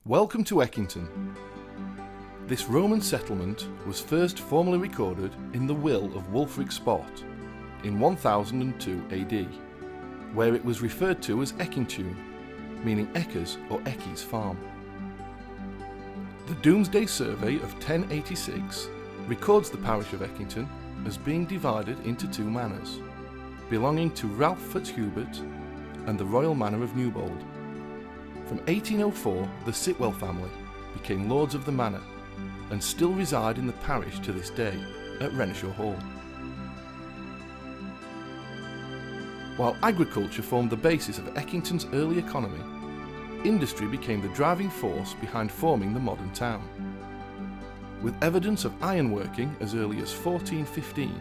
Welcome to Eckington. This Roman settlement was first formally recorded in the will of Wulfric Spot in 1002 AD, where it was referred to as Eckington, meaning Ecker's or Ecky's farm. The Domesday Survey of 1086 records the parish of Eckington as being divided into two manors, belonging to Ralph Fitzhubert and the Royal Manor of Newbold. From 1804, the Sitwell family became lords of the manor and still reside in the parish to this day at Renishaw Hall. While agriculture formed the basis of Eckington's early economy, industry became the driving force behind forming the modern town. With evidence of ironworking as early as 1415,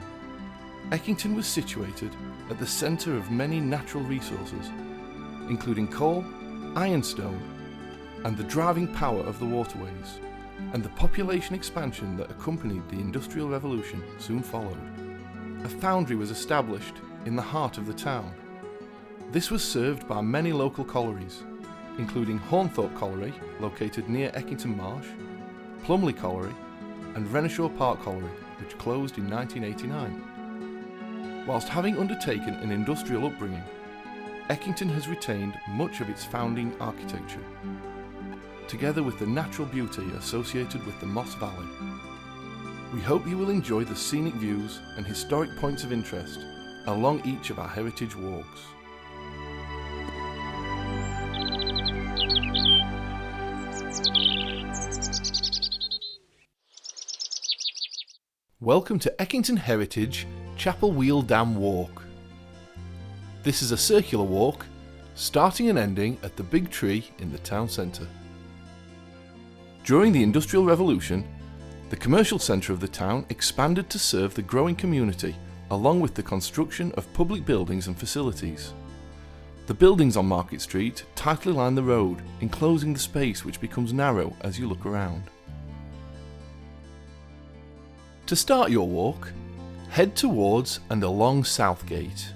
Eckington was situated at the centre of many natural resources, including coal, ironstone, and the driving power of the waterways, and the population expansion that accompanied the Industrial Revolution soon followed. A foundry was established in the heart of the town. This was served by many local collieries, including Hornthorpe Colliery, located near Eckington Marsh, Plumley Colliery, and Renishaw Park Colliery, which closed in 1989. Whilst having undertaken an industrial upbringing, Eckington has retained much of its founding architecture, together with the natural beauty associated with the Moss Valley. We hope you will enjoy the scenic views and historic points of interest along each of our heritage walks. Welcome to Eckington Heritage Chapelwheel Dam Walk. This is a circular walk, starting and ending at the big tree in the town centre. During the Industrial Revolution, the commercial centre of the town expanded to serve the growing community, along with the construction of public buildings and facilities. The buildings on Market Street tightly line the road, enclosing the space which becomes narrow as you look around. To start your walk, head towards and along Southgate.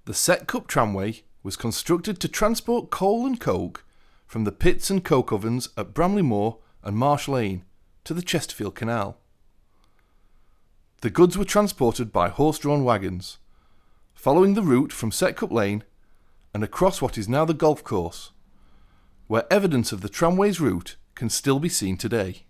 The Setcup tramway was constructed to transport coal and coke from the pits and coke ovens at Bramley Moor and Marsh Lane to the Chesterfield Canal. The goods were transported by horse-drawn wagons, following the route from Setcup Lane and across what is now the golf course, where evidence of the tramway's route can still be seen today.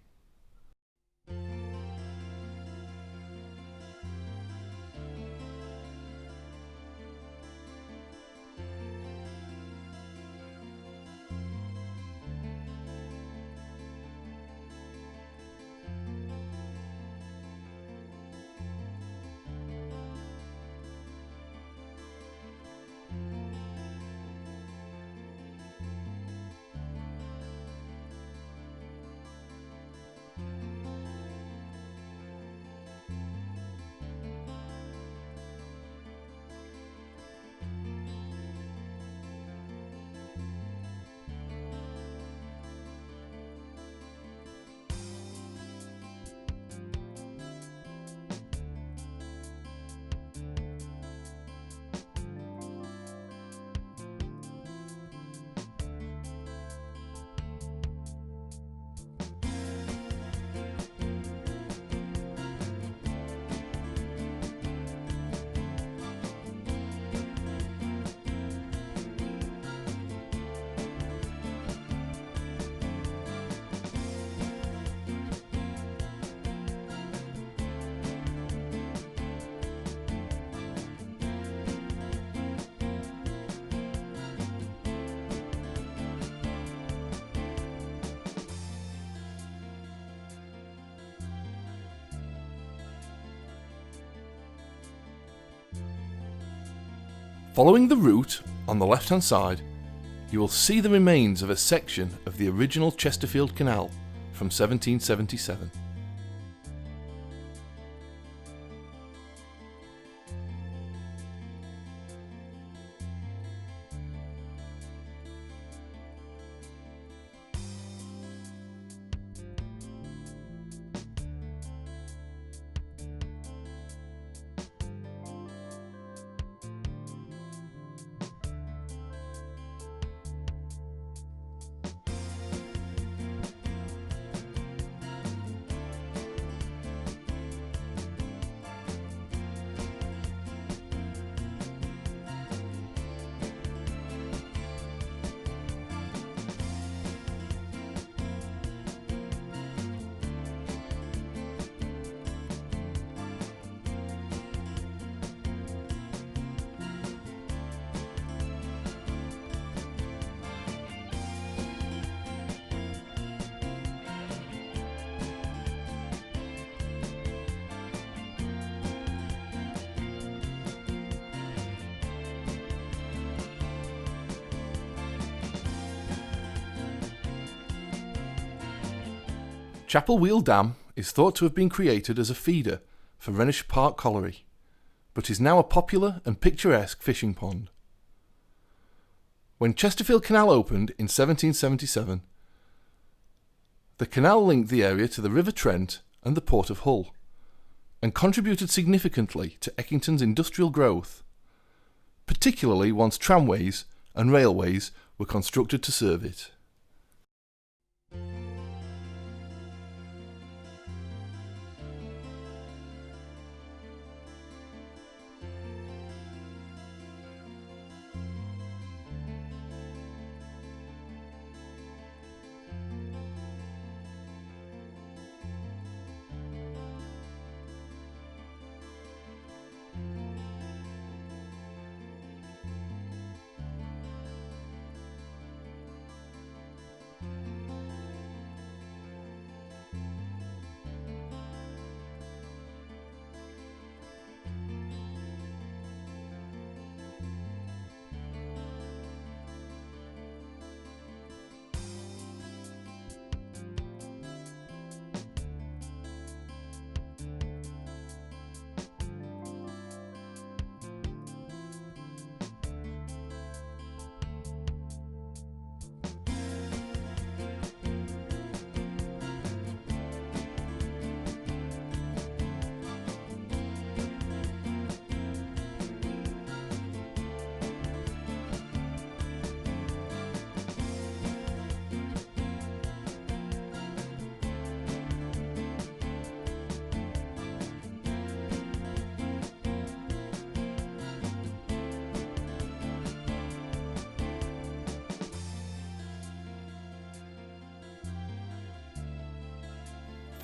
Following the route on the left-hand side, you will see the remains of a section of the original Chesterfield Canal from 1777. Chapelwheel Dam is thought to have been created as a feeder for Rhenish Park Colliery, but is now a popular and picturesque fishing pond. When Chesterfield Canal opened in 1777, the canal linked the area to the River Trent and the Port of Hull, and contributed significantly to Eckington's industrial growth, particularly once tramways and railways were constructed to serve it.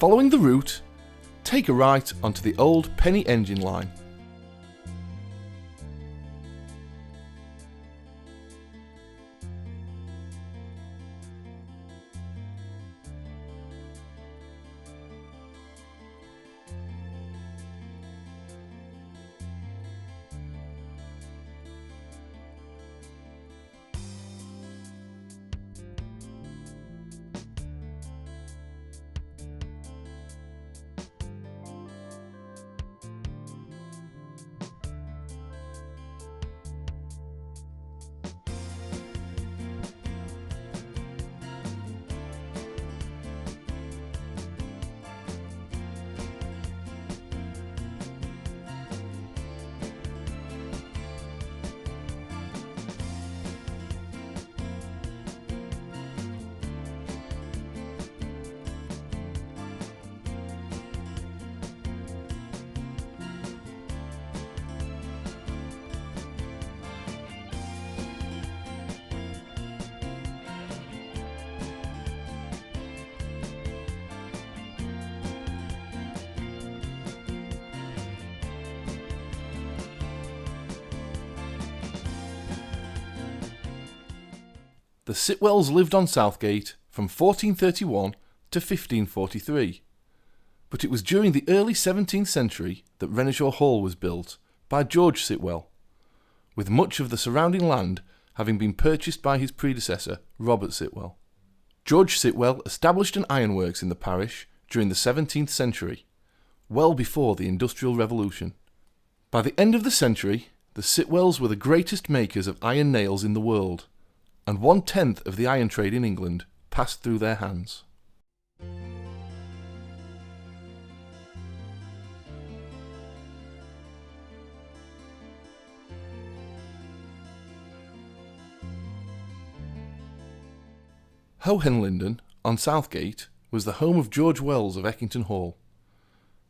Following the route, take a right onto the old penny engine line. The Sitwells lived on Southgate from 1431 to 1543, but it was during the early 17th century that Renishaw Hall was built by George Sitwell, with much of the surrounding land having been purchased by his predecessor, Robert Sitwell. George Sitwell established an ironworks in the parish during the 17th century, well before the Industrial Revolution. By the end of the century, the Sitwells were the greatest makers of iron nails in the world, and 1/10 of the iron trade in England passed through their hands. Hohenlinden, on Southgate, was the home of George Wells of Eckington Hall,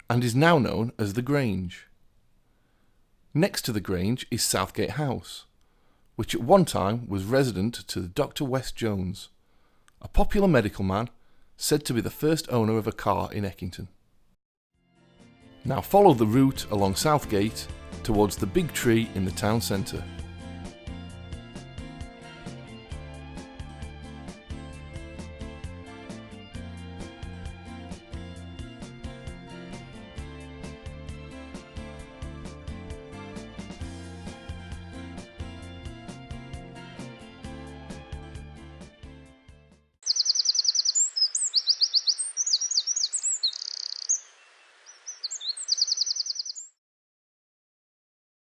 and is now known as the Grange. Next to the Grange is Southgate House, which at one time was resident to Dr. West Jones, a popular medical man said to be the first owner of a car in Eckington. Now follow the route along Southgate towards the big tree in the town centre.